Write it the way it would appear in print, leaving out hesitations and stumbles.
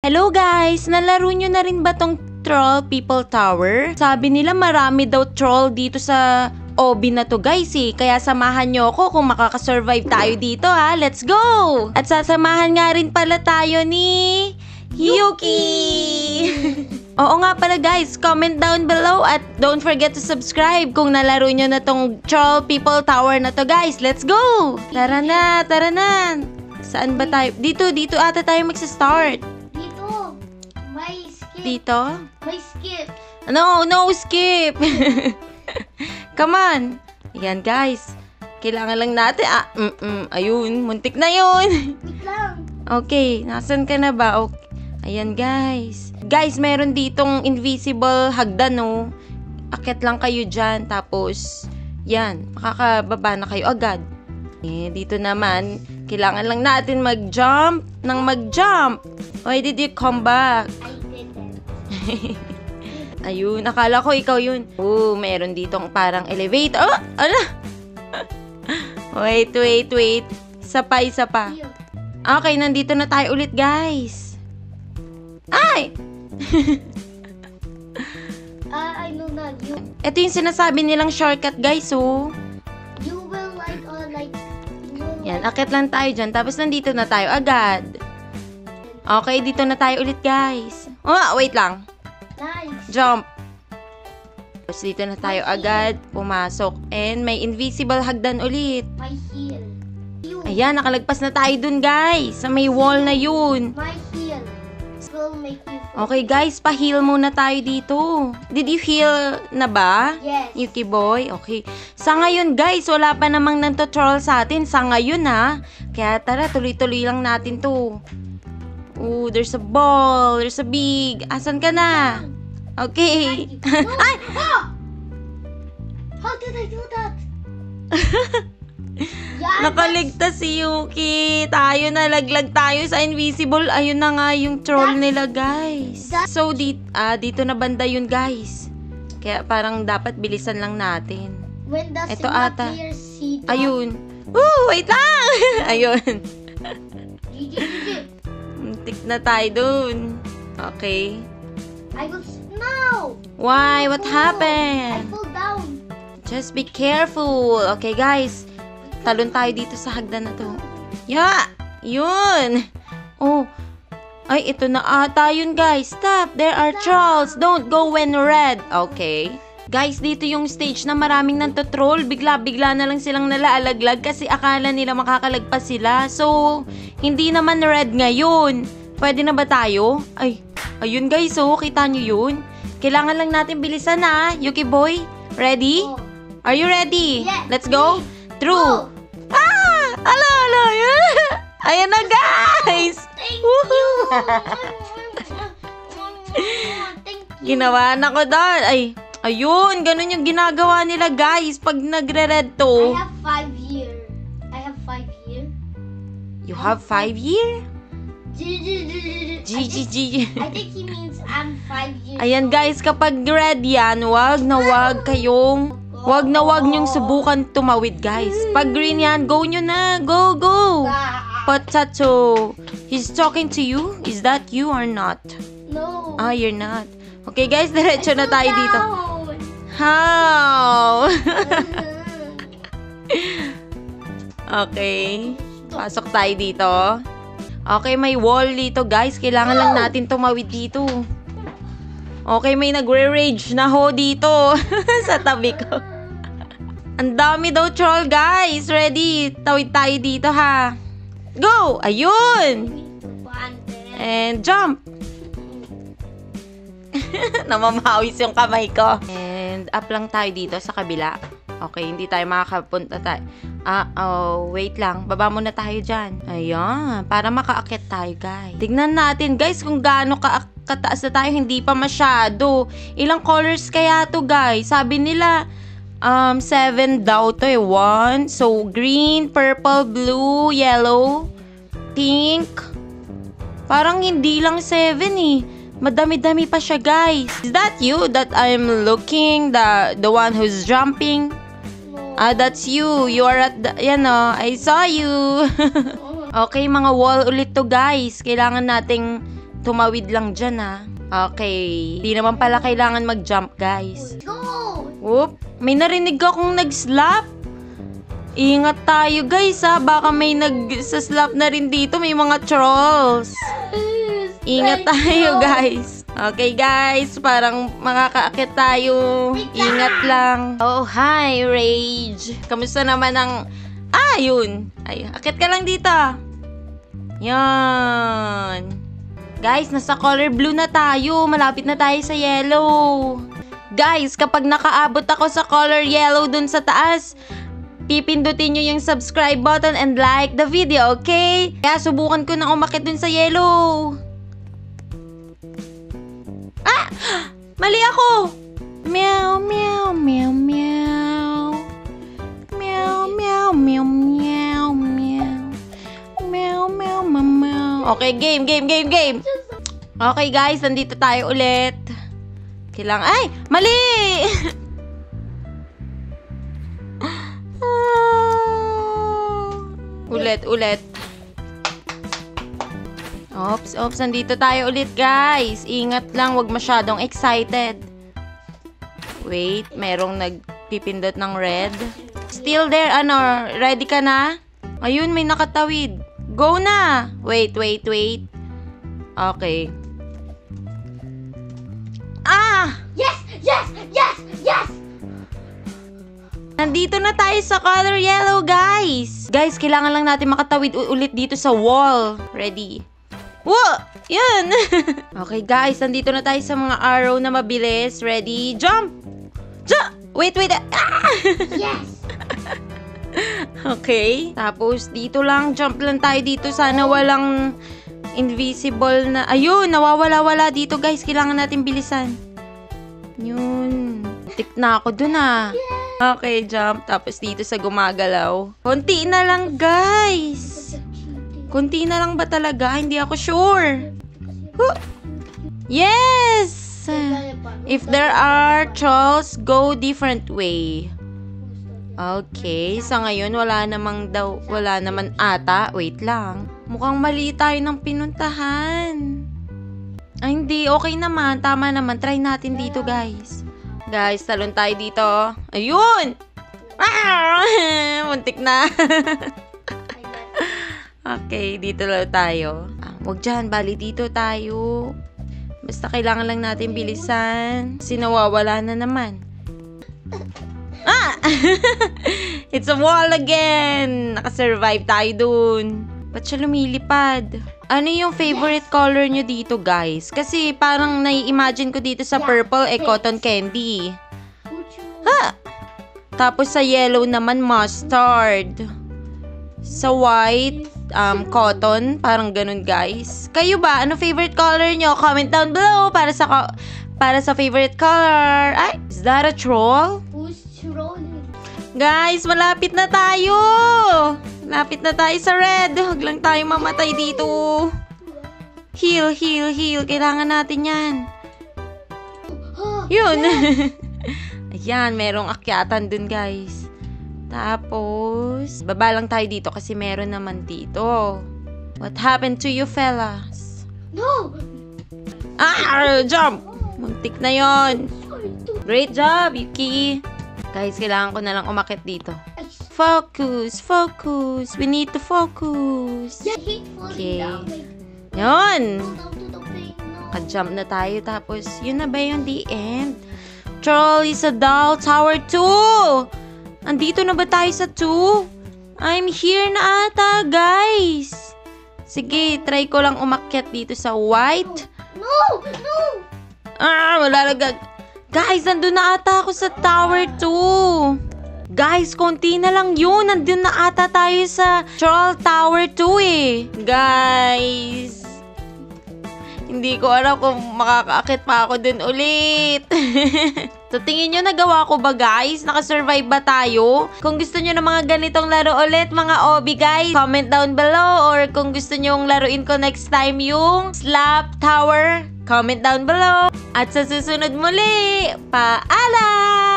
Hello guys! Nalaro nyo na rin ba tong Troll People Tower? Sabi nila marami daw troll dito sa OB na to guys eh. Kaya samahan nyo ako kung makakasurvive tayo dito ha. Let's go! At sasamahan nga rin pala tayo ni Yuki! Oo nga pala guys, comment down below at don't forget to subscribe kung nalaro nyo na tong Troll People Tower na to guys. Let's go! Tara na, tara na! Saan ba tayo? Dito ata tayo magsa-start. Dito. May skip. Dito? May skip. No skip! Come on! Ayan guys. Kailangan lang natin. Ayun, muntik na yun. Wait lang. Okay, nasan ka na ba? Okay. Ayan guys. Guys, meron ditong invisible hagdan no. Akit lang kayo dyan. Tapos, yan. Makakababa na kayo agad. Dito naman, kailangan lang natin mag-jump ng mag-jump. Why did you come back? I didn't. Ayun, akala ko ikaw yun. Oh, meron ditong parang elevator. Oh, ala! Wait. Isa pa. Here. Okay, nandito na tayo ulit, guys. Ay! I know that Ito yung sinasabi nilang shortcut, guys, oh. you will Yan, akit lang tayo dyan. Tapos nandito na tayo agad. Okay, dito na tayo ulit, guys. Oh, wait lang. nice. Jump. Tapos dito na tayo agad. Pumasok. And may invisible hagdan ulit. My heel. You. Ayan, nakalagpas na tayo dun, guys. Sa may wall na yun. My heel. This will make you Okay, guys. Pa-heal muna tayo dito. Did you heal na ba? Yes. Yuki boy? Okay. Sa ngayon, guys, wala pa namang nanto-troll sa atin. Sa ngayon, ha? Kaya tara, tuloy-tuloy lang natin to. Oh, there's a ball. There's a big. Asan ka na? Okay. No. Ay! Oh! How did I do that? Yeah, Nakaligtas si Yuki. Tayo nalaglag tayo sa invisible. Ayun na nga yung troll nila, guys. So, dito na banda yun, guys. Kaya parang dapat bilisan lang natin. when the Ito Sigma ata. players see that. Ayun. Wait lang! Ayun. GG. Muntik na tayo dun. Okay. I will no. Why? What I happened? fall down. Just be careful. Okay, guys. Talon tayo dito sa hagdan na to. Yeah! Yun! Oh. Ay, ito na ata yun, guys. Stop! There are trolls. Don't go when red. Okay. Guys, dito yung stage na maraming nanto-troll. Bigla-bigla na lang silang nalaalaglag kasi akala nila makakalagpas sila. So, hindi naman red ngayon. Pwede na ba tayo? Ay, ayun guys, oh. Kita nyo yun? Kailangan lang natin bilisan na, Yuki boy. Ready? Oh. Are you ready? Yes. Let's go. True. Oh. Ala. Ayan na, guys. Thank Woohoo! Thank you. Ginawa na ko doon. Ay, ayun. Ganun yung ginagawa nila, guys. Pag nagre-red I to. have 5 year. I have 5 year. You have 5 year? I GGG. think he means I'm 5 years. Ayan, guys. Kapag red yan, wag na wag kayong... Wag na wag niyong subukan tumawid, guys. Pag green yan, go nyo na. Go. Potato. He's talking to you? Is that you or not? No. You're not. Okay, guys. Diretso na tayo dito. Down. How? Okay. Pasok tayo dito. Okay, may wall dito, guys. Kailangan lang natin tumawid dito. Okay, may nagre-rage na ho dito sa tabi ko. Ang dami daw troll, guys. Ready? Tawid tayo dito, ha? Go! Ayun! And jump! Namamawis yung kamay ko. And up lang tayo dito sa kabila. Okay, hindi tayo makakapunta tayo. Wait lang. Baba muna tayo dyan. Ayan, para makaakit tayo, guys. Tignan natin, guys, kung gaano kataas na tayo. Hindi pa masyado. Ilang colors kaya to, guys? Sabi nila, 7 daw to eh. 1. So, green, purple, blue, yellow, pink. Parang hindi lang 7 eh. Madami-dami pa siya, guys. Is that you that I'm looking? The one who's jumping? That's you. You are at the... Yan o. I saw you. Okay, mga wall ulit to, guys. Kailangan nating tumawid lang dyan, ha. Okay. Di naman pala kailangan mag-jump, guys. Go! Whoop. May narinig akong nag-slap. Ingat tayo, guys, ha. Baka may nag-slap na rin dito. May mga trolls. Ingat tayo, guys. Okay, guys. Parang makakaakit tayo. Ingat lang. Oh, hi, Rage. Kamusta naman ang... Ah, yun. Ay, akit ka lang dito. Yan. Guys, nasa color blue na tayo. Malapit na tayo sa yellow. Guys, kapag nakaabot ako sa color yellow dun sa taas, pipindutin nyo yung subscribe button and like the video, okay? Kaya subukan ko na umakit dun sa yellow. Ah! Mali ako! Meow, meow, meow, meow. Meow, meow, meow, meow, meow. Meow, meow, meow, meow. Okay, game. Okay, guys, nandito tayo ulit. Kailangan... Ay! Mali! Ulit. Oops, nandito tayo ulit, guys. Ingat lang, wag masyadong excited. Wait, merong nagpipindot ng red. Still there, ready ka na? Ayun, may nakatawid. Go na! Wait. Okay. Ah! Yes! Nandito na tayo sa color yellow, guys. Guys, kailangan lang natin makatawid ulit dito sa wall. Ready? Whoa! Yun! Okay, guys. Nandito na tayo sa mga arrow na mabilis. Ready? Jump! Wait. Ah! Yes! Okay. Tapos, dito lang. Jump lang tayo dito. Sana walang invisible na... Ayun! Nawawala-wala dito, guys. Kailangan natin bilisan. Yun. Tik na ako dun, ah. Okay, jump. Tapos dito sa gumagalaw. Konti na lang, guys. Konti na lang ba talaga? Hindi ako sure. Yes! If there are trolls, go different way. Okay. Sa ngayon, wala naman ata. Wait lang. Mukhang mali tayo ng pinuntahan. Ay, hindi. Okay naman. Tama naman. Try natin dito, guys. Guys, talon tayo dito. Ayun! Ah! Muntik na. Okay, dito lang tayo. Huwag dyan, bali dito tayo. Basta kailangan lang natin bilisan. Kasi nawawala na naman. Ah! It's a wall again! Nakasurvive tayo dun. Ba't siya lumilipad? Ano yung favorite color nyo dito, guys? Kasi parang nai-imagine ko dito sa purple, cotton candy. Ha! Tapos sa yellow naman, mustard. Sa white, cotton. Parang ganun, guys. Kayo ba? Ano favorite color nyo? Comment down below para sa favorite color. Ay, is that a troll? Who's trolling? Guys, malapit na tayo! Lapit na tayo sa red. Huwag lang tayo mamatay dito. Heal. Kailangan natin yan. Yun. Ayan, merong akyatan dun, guys. Tapos, baba lang tayo dito kasi meron naman dito. What happened to you, fellas? No! Ah! Jump! Muntik na yon. Great job, Yuki. Guys, kailangan ko na lang umakit dito. Focus. We need to focus. Okay. Yun. Ka-jump na tayo. Tapos, yun na ba yung the end? Troll is a doll. Tower 2. Andito na ba tayo sa 2? I'm here na ata, guys. Sige, try ko lang umakyat dito sa white. No! Ah, wala lang. Guys, nandun na ata ako sa tower 2. Guys, konti na lang yun. Nandun na ata tayo sa Troll Tower 2 eh. Guys. Hindi ko alam kung makakaakit pa ako dun ulit. So, tingin nyo nagawa ko ba, guys? Nakasurvive ba tayo? Kung gusto nyo ng mga ganitong laro ulit, mga obi, guys, comment down below. Or kung gusto nyo laruin ko next time yung Slap Tower, comment down below. At sa susunod muli, paalam!